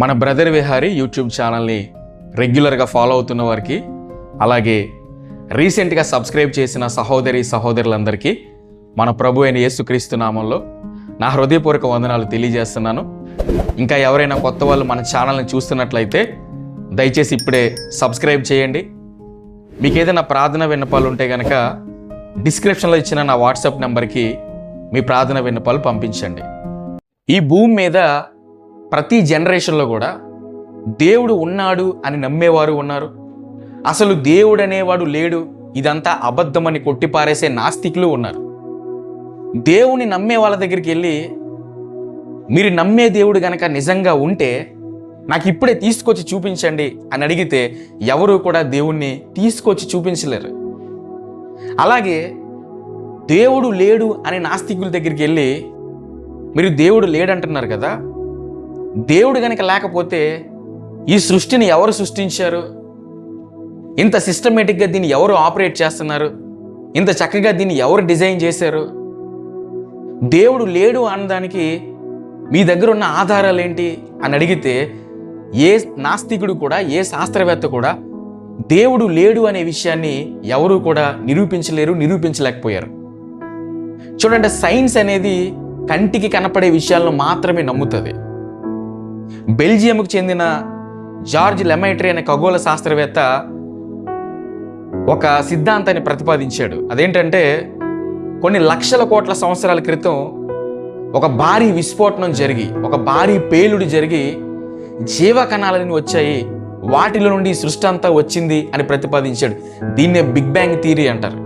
మన brother Vihari YouTube ఛానల్ని రెగ్యులర్గా ఫాలో అవుతున్న వారికి, అలాగే రీసెంట్గా సబ్స్క్రైబ్ చేసిన సహోదరులందరికీ మన ప్రభు అయిన యేసుక్రీస్తు నామంలో నా హృదయపూర్వక వందనాలు తెలియజేస్తున్నాను. ఇంకా ఎవరైనా కొత్త వాళ్ళు మన ఛానల్ని చూస్తున్నట్లయితే దయచేసి ఇప్పుడే సబ్స్క్రైబ్ చేయండి. మీకు ఏదైనా ప్రార్థన విన్నపాలు ఉంటే కనుక డిస్క్రిప్షన్లో ఇచ్చిన నా వాట్సాప్ నెంబర్కి మీ ప్రార్థన విన్నపాలు పంపించండి. ఈ భూమి మీద ప్రతి జనరేషన్లో కూడా దేవుడు ఉన్నాడు అని నమ్మేవారు ఉన్నారు. అసలు దేవుడు అనేవాడు లేడు, ఇదంతా అబద్ధమని కొట్టిపారేసే నాస్తికులు ఉన్నారు. దేవుని నమ్మే వాళ్ళ దగ్గరికి వెళ్ళి, మీరు నమ్మే దేవుడు గనక నిజంగా ఉంటే నాకు ఇప్పుడే తీసుకొచ్చి చూపించండి అని అడిగితే ఎవరు కూడా దేవుణ్ణి తీసుకొచ్చి చూపించలేరు. అలాగే దేవుడు లేడు అనే నాస్తికుల దగ్గరికి వెళ్ళి, మీరు దేవుడు లేడంటున్నారు కదా, దేవుడు గనక లేకపోతే ఈ సృష్టిని ఎవరు సృష్టించారు, ఇంత సిస్టమేటిక్గా దీన్ని ఎవరు ఆపరేట్ చేస్తున్నారు, ఇంత చక్కగా దీన్ని ఎవరు డిజైన్ చేశారు, దేవుడు లేడు అనడానికి మీ దగ్గర ఉన్న ఆధారాలు ఏంటి అని అడిగితే ఏ నాస్తికుడు కూడా, ఏ శాస్త్రవేత్త కూడా దేవుడు లేడు అనే విషయాన్ని ఎవరు కూడా నిరూపించలేకపోయారు. చూడండి, సైన్స్ అనేది కంటికి కనపడే విషయాలను మాత్రమే నమ్ముతుంది. బెల్జియంకు చెందిన జార్జ్ లెమైట్రే అనే ఖగోళ శాస్త్రవేత్త ఒక సిద్ధాంతాన్ని ప్రతిపాదించాడు. అదేంటంటే, కొన్ని లక్షల కోట్ల సంవత్సరాల క్రితం ఒక భారీ విస్ఫోటనం జరిగి, ఒక భారీ పేలుడు జరిగి జీవకణాలని వచ్చాయి, వాటిలో నుండి సృష్టి అంతా వచ్చింది అని ప్రతిపాదించాడు. దీన్నే బిగ్ బ్యాంగ్ థియరీ అంటారు.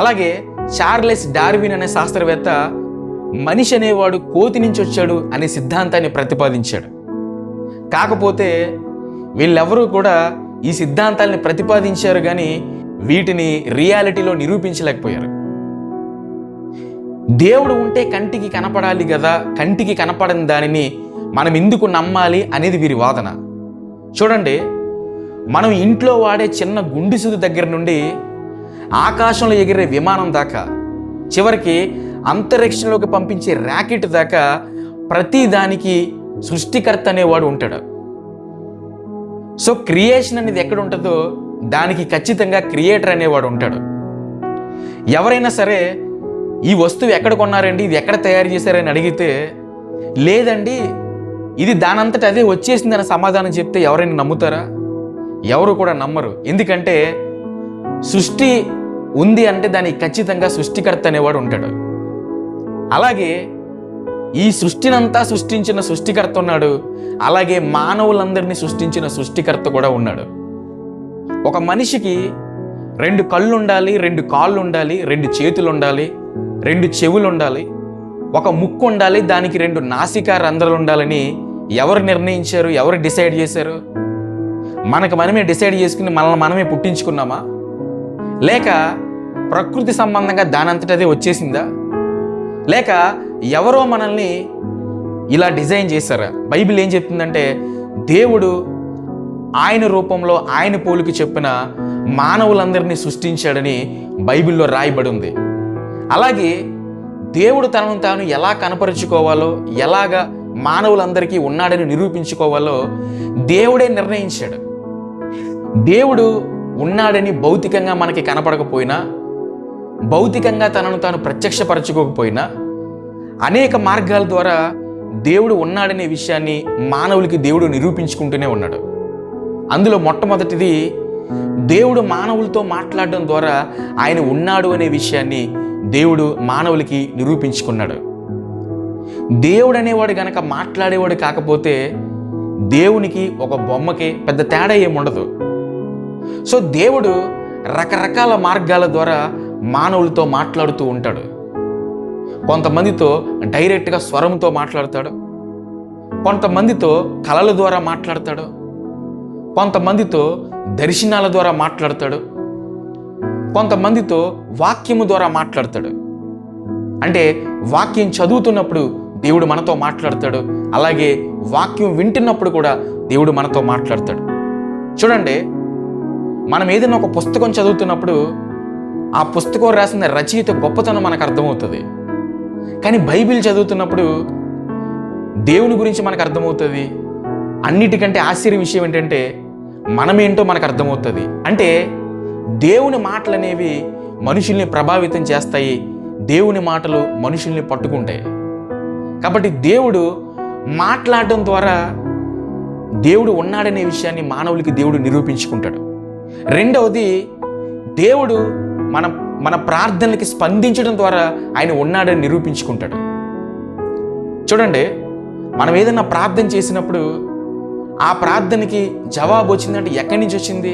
అలాగే చార్లెస్ డార్విన్ అనే శాస్త్రవేత్త మనిషి అనేవాడు కోతి నుంచి వచ్చాడు అనే సిద్ధాంతాన్ని ప్రతిపాదించాడు. కాకపోతే వీళ్ళెవరూ కూడా ఈ సిద్ధాంతాలని ప్రతిపాదించారు కానీ వీటిని రియాలిటీలో నిరూపించలేకపోయారు. దేవుడు ఉంటే కంటికి కనపడాలి కదా, కంటికి కనపడని దానిని మనం ఎందుకు నమ్మాలి అనేది వీరి వాదన. చూడండి, మనం ఇంట్లో వాడే చిన్న గుండిసుదు దగ్గర నుండి ఆకాశంలో ఎగిరే విమానం దాకా, చివరికి అంతరిక్షంలోకి పంపించే ర్యాకెట్ దాకా ప్రతి దానికి సృష్టికర్త అనేవాడు ఉంటాడు. సో క్రియేషన్ అనేది ఎక్కడ ఉంటుందో దానికి ఖచ్చితంగా క్రియేటర్ అనేవాడు ఉంటాడు. ఎవరైనా సరే ఈ వస్తువు ఎక్కడ కొన్నారండి, ఇది ఎక్కడ తయారు చేశారని అడిగితే, లేదండి ఇది దానంతట అదే వచ్చేసిందని సమాధానం చెప్తే ఎవరైనా నమ్ముతారా? ఎవరు కూడా నమ్మరు. ఎందుకంటే సృష్టి ఉంది అంటే దానికి ఖచ్చితంగా సృష్టికర్త అనేవాడు ఉంటాడు. అలాగే ఈ సృష్టినంతా సృష్టించిన సృష్టికర్త ఉన్నాడు, అలాగే మానవులందరినీ సృష్టించిన సృష్టికర్త కూడా ఉన్నాడు. ఒక మనిషికి 2 కళ్ళు ఉండాలి, 2 కాళ్ళు ఉండాలి, 2 చేతులు ఉండాలి, 2 చెవులు ఉండాలి, ఒక ముక్కు ఉండాలి, దానికి 2 నాసికా రంధ్రాలు ఉండాలని ఎవరు నిర్ణయించారు? ఎవరు డిసైడ్ చేశారు? మనకు మనమే డిసైడ్ చేసుకుని మనమే పుట్టించుకున్నామా? లేక ప్రకృతి సంబంధంగా దానంతట అదే వచ్చేసిందా? లేక ఎవరో మనల్ని ఇలా డిజైన్ చేశారా? బైబిల్ ఏం చెప్తుందంటే, దేవుడు ఆయన రూపంలో ఆయన పోలికి చెప్పిన మానవులందరినీ సృష్టించాడని బైబిల్లో రాయబడి ఉంది. అలాగే దేవుడు తనను తాను ఎలా కనపరుచుకోవాలో, ఎలాగా మానవులందరికీ ఉన్నాడని నిరూపించుకోవాలో దేవుడే నిర్ణయించాడు. దేవుడు ఉన్నాడని భౌతికంగా మనకి కనపడకపోయినా, భౌతికంగా తనను తాను ప్రత్యక్షపరచుకోకపోయినా, అనేక మార్గాల ద్వారా దేవుడు ఉన్నాడనే విషయాన్ని మానవులకి దేవుడు నిరూపించుకుంటూనే ఉన్నాడు. అందులో మొట్టమొదటిది, దేవుడు మానవులతో మాట్లాడడం ద్వారా ఆయన ఉన్నాడు అనే విషయాన్ని దేవుడు మానవులకి నిరూపించుకున్నాడు. దేవుడు అనేవాడు గనక మాట్లాడేవాడు కాకపోతే దేవునికి ఒక బొమ్మకి పెద్ద తేడా ఏముండదు. సో దేవుడు రకరకాల మార్గాల ద్వారా మానవులతో మాట్లాడుతూ ఉంటాడు. కొంతమందితో డైరెక్ట్గా స్వరంతో మాట్లాడతాడు, కొంతమందితో కళల ద్వారా మాట్లాడతాడు, కొంతమందితో దర్శనాల ద్వారా మాట్లాడతాడు, కొంతమందితో వాక్యము ద్వారా మాట్లాడతాడు. అంటే వాక్యం చదువుతున్నప్పుడు దేవుడు మనతో మాట్లాడతాడు, అలాగే వాక్యం వింటున్నప్పుడు కూడా దేవుడు మనతో మాట్లాడతాడు. చూడండి, మనం ఏదైనా ఒక పుస్తకం చదువుతున్నప్పుడు ఆ పుస్తకం రాసిన రచయిత గొప్పతనం మనకు అర్థమవుతుంది. కానీ బైబిల్ చదువుతున్నప్పుడు దేవుని గురించి మనకు అర్థమవుతుంది, అన్నిటికంటే ఆశ్చర్య విషయం ఏంటంటే మనమేంటో మనకు అర్థమవుతుంది. అంటే దేవుని మాటలు అనేవి మనుషుల్ని ప్రభావితం చేస్తాయి, దేవుని మాటలు మనుషుల్ని పట్టుకుంటాయి. కాబట్టి దేవుడు మాట్లాడడం ద్వారా దేవుడు ఉన్నాడనే విషయాన్ని మానవులకి దేవుడు నిరూపించుకుంటాడు. రెండవది, దేవుడు మన ప్రార్థనలకి స్పందించడం ద్వారా ఆయన ఉన్నాడని నిరూపించుకుంటాడు. చూడండి, మనం ఏదైనా ప్రార్థన చేసినప్పుడు ఆ ప్రార్థనకి జవాబు వచ్చిందంటే ఎక్కడి నుంచి వచ్చింది?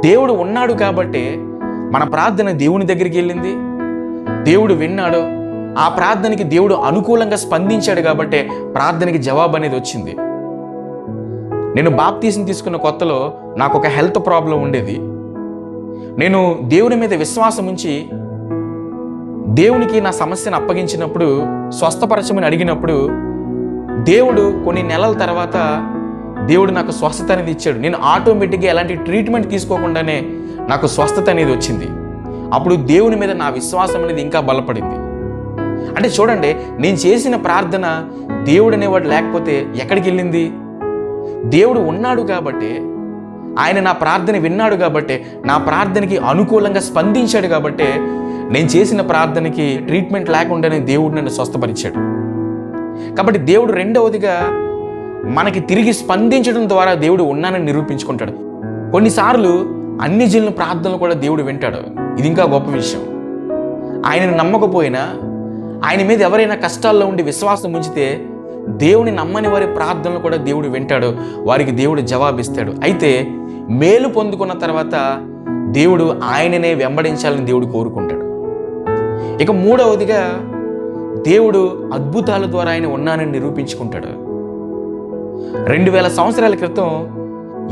దేవుడు ఉన్నాడు కాబట్టి మన ప్రార్థన దేవుని దగ్గరికి వెళ్ళింది, దేవుడు విన్నాడు, ఆ ప్రార్థనకి దేవుడు అనుకూలంగా స్పందించాడు కాబట్టి ప్రార్థనకి జవాబు అనేది వచ్చింది. నేను బాప్తీసం తీసుకున్న కొత్తలో నాకు ఒక హెల్త్ ప్రాబ్లం ఉండేది. నేను దేవుని మీద విశ్వాసం ఉంచి దేవునికి నా సమస్యను అప్పగించినప్పుడు, స్వస్థపరచమని అడిగినప్పుడు దేవుడు కొన్ని నెలల తర్వాత దేవుడు నాకు స్వస్థత అనేది ఇచ్చాడు. నేను ఆటోమేటిక్గా ఎలాంటి ట్రీట్మెంట్ తీసుకోకుండానే నాకు స్వస్థత అనేది వచ్చింది. అప్పుడు దేవుని మీద నా విశ్వాసం అనేది ఇంకా బలపడింది. అంటే చూడండి, నేను చేసిన ప్రార్థన దేవుడు అనేవాడు లేకపోతే ఎక్కడికి వెళ్ళింది? దేవుడు ఉన్నాడు కాబట్టి, ఆయన నా ప్రార్థన విన్నాడు కాబట్టి, నా ప్రార్థనకి అనుకూలంగా స్పందించాడు కాబట్టి నేను చేసిన ప్రార్థనకి ట్రీట్మెంట్ లేకుండానే దేవుడు నన్ను స్వస్థపరిచాడు. కాబట్టి దేవుడు రెండవదిగా మనకి తిరిగి స్పందించడం ద్వారా దేవుడు ఉన్నానని నిరూపించుకుంటాడు. కొన్నిసార్లు అన్ని జనుల ప్రార్థనలు కూడా దేవుడు వింటాడు. ఇది ఇంకా గొప్ప విషయం. ఆయనను నమ్మకపోయినా, ఆయన మీద ఎవరైనా కష్టాల్లో ఉండి విశ్వాసం ఉంచితే దేవుని నమ్మని వారి ప్రార్థనలు కూడా దేవుడు వింటాడు, వారికి దేవుడు జవాబిస్తాడు. అయితే మేలు పొందుకున్న తర్వాత దేవుడు ఆయననే వెంబడించాలని దేవుడు కోరుకుంటాడు. ఇక మూడవదిగా, దేవుడు అద్భుతాల ద్వారా ఆయన ఉన్నానని నిరూపించుకుంటాడు. 2000 సంవత్సరాల క్రితం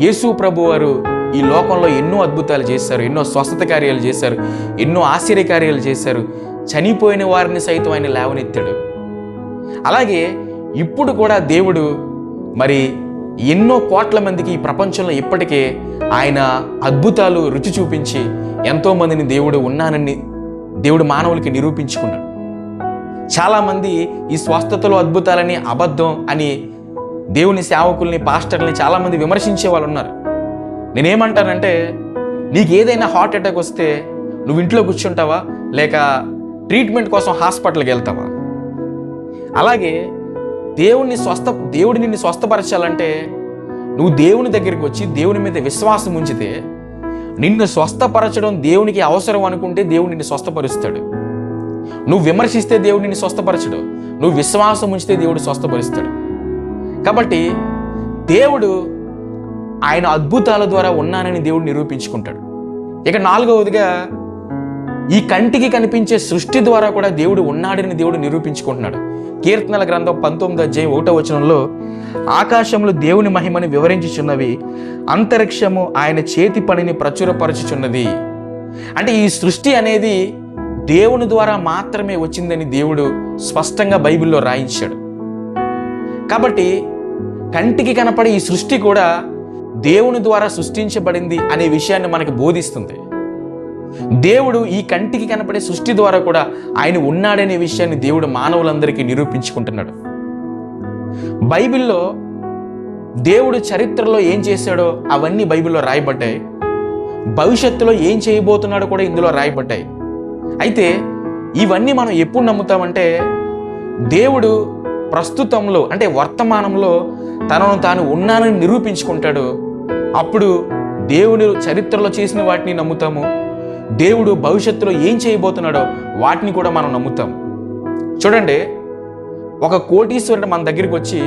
యేసు ప్రభు వారు ఈ లోకంలో ఎన్నో అద్భుతాలు చేశారు, ఎన్నో స్వస్థత కార్యాలు చేశారు, ఎన్నో ఆశ్చర్యకార్యాలు చేశారు. చనిపోయిన వారిని సైతం ఆయన లేవనెత్తాడు. అలాగే ఇప్పుడు కూడా దేవుడు మరి ఎన్నో కోట్ల మందికి ఈ ప్రపంచంలో ఇప్పటికే ఆయన అద్భుతాలు రుచి చూపించి ఎంతోమందిని దేవుడు ఉన్నానని దేవుడు మానవులకి నిరూపించుకున్నాడు. చాలామంది ఈ స్వస్థతలో అద్భుతాలని అబద్ధం అని దేవుని సేవకుల్ని, పాస్టర్ని చాలామంది విమర్శించే వాళ్ళు ఉన్నారు. నేనేమంటానంటే, నీకు ఏదైనా హార్ట్ అటాక్ వస్తే నువ్వు ఇంట్లో కూర్చుంటావా, లేక ట్రీట్మెంట్ కోసం హాస్పిటల్కి వెళ్తావా? అలాగే దేవుడు నిన్ను స్వస్థపరచాలంటే నువ్వు దేవుని దగ్గరికి వచ్చి దేవుని మీద విశ్వాసం ఉంచితే, నిన్ను స్వస్థపరచడం దేవునికి అవసరం అనుకుంటే దేవుడు నిన్ను స్వస్థపరుస్తాడు. నువ్వు విమర్శిస్తే దేవుడు నిన్ను స్వస్థపరచడు, నువ్వు విశ్వాసం ఉంచితే దేవుడు స్వస్థపరుస్తాడు. కాబట్టి దేవుడు ఆయన అద్భుతాల ద్వారా ఉన్నానని దేవుడు నిరూపించుకుంటాడు. ఇక నాలుగవదిగా, ఈ కంటికి కనిపించే సృష్టి ద్వారా కూడా దేవుడు ఉన్నాడని దేవుడు నిరూపించుకుంటున్నాడు. కీర్తనల గ్రంథం 19:1 ఆకాశములు దేవుని మహిమని వివరించుచున్నవి, అంతరిక్షము ఆయన చేతి పనిని ప్రచురపరచుచున్నది. అంటే ఈ సృష్టి అనేది దేవుని ద్వారా మాత్రమే వచ్చిందని దేవుడు స్పష్టంగా బైబిల్లో రాయించాడు. కాబట్టి కంటికి కనపడే ఈ సృష్టి కూడా దేవుని ద్వారా సృష్టించబడింది అనే విషయాన్ని మనకు బోధిస్తుంది. దేవుడు ఈ కంటికి కనపడే సృష్టి ద్వారా కూడా ఆయన ఉన్నాడనే విషయాన్ని దేవుడు మానవులందరికీ నిరూపించుకుంటున్నాడు. బైబిల్లో దేవుడు చరిత్రలో ఏం చేశాడో అవన్నీ బైబిల్లో రాయబడ్డాయి. భవిష్యత్తులో ఏం చేయబోతున్నాడో కూడా ఇందులో రాయబడ్డాయి. అయితే ఇవన్నీ మనం ఎప్పుడు నమ్ముతామంటే, దేవుడు ప్రస్తుతంలో అంటే వర్తమానంలో తనను తాను ఉన్నానని నిరూపించుకుంటాడు. అప్పుడు దేవుడు చరిత్రలో చేసిన వాటిని నమ్ముతాము, దేవుడు భవిష్యత్తులో ఏం చేయబోతున్నాడో వాటిని కూడా మనం నమ్ముతాం. చూడండి, ఒక కోటీశ్వరుడు మన దగ్గరికి వచ్చి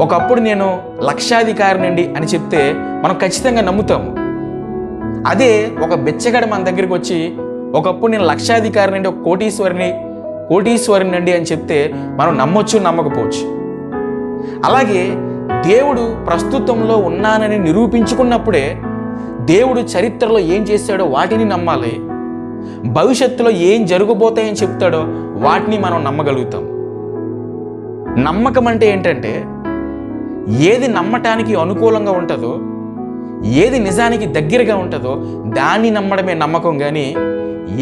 ఒకప్పుడు నేను లక్షాధికారినండి అని చెప్తే మనం ఖచ్చితంగా నమ్ముతాము. అదే ఒక బిచ్చగాడు మన దగ్గరికి వచ్చి ఒకప్పుడు నేను లక్షాధికారినండి, ఒక కోటీశ్వరినండి అని చెప్తే మనం నమ్మొచ్చు, నమ్మకపోవచ్చు. అలాగే దేవుడు ప్రస్తుతంలో ఉన్నానని నిరూపించుకున్నప్పుడే దేవుడు చరిత్రలో ఏం చేశాడో వాటిని నమ్మాలి, భవిష్యత్తులో ఏం జరగబోతాయని చెప్తాడో వాటిని మనం నమ్మగలుగుతాం. నమ్మకం అంటే ఏంటంటే, ఏది నమ్మటానికి అనుకూలంగా ఉంటుందో, ఏది నిజానికి దగ్గరగా ఉంటుందో దాన్ని నమ్మడమే నమ్మకం. కానీ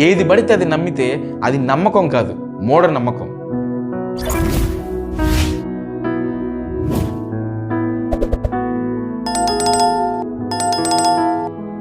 ఏది పడితే అది నమ్మితే అది నమ్మకం కాదు, మూఢనమ్మకం.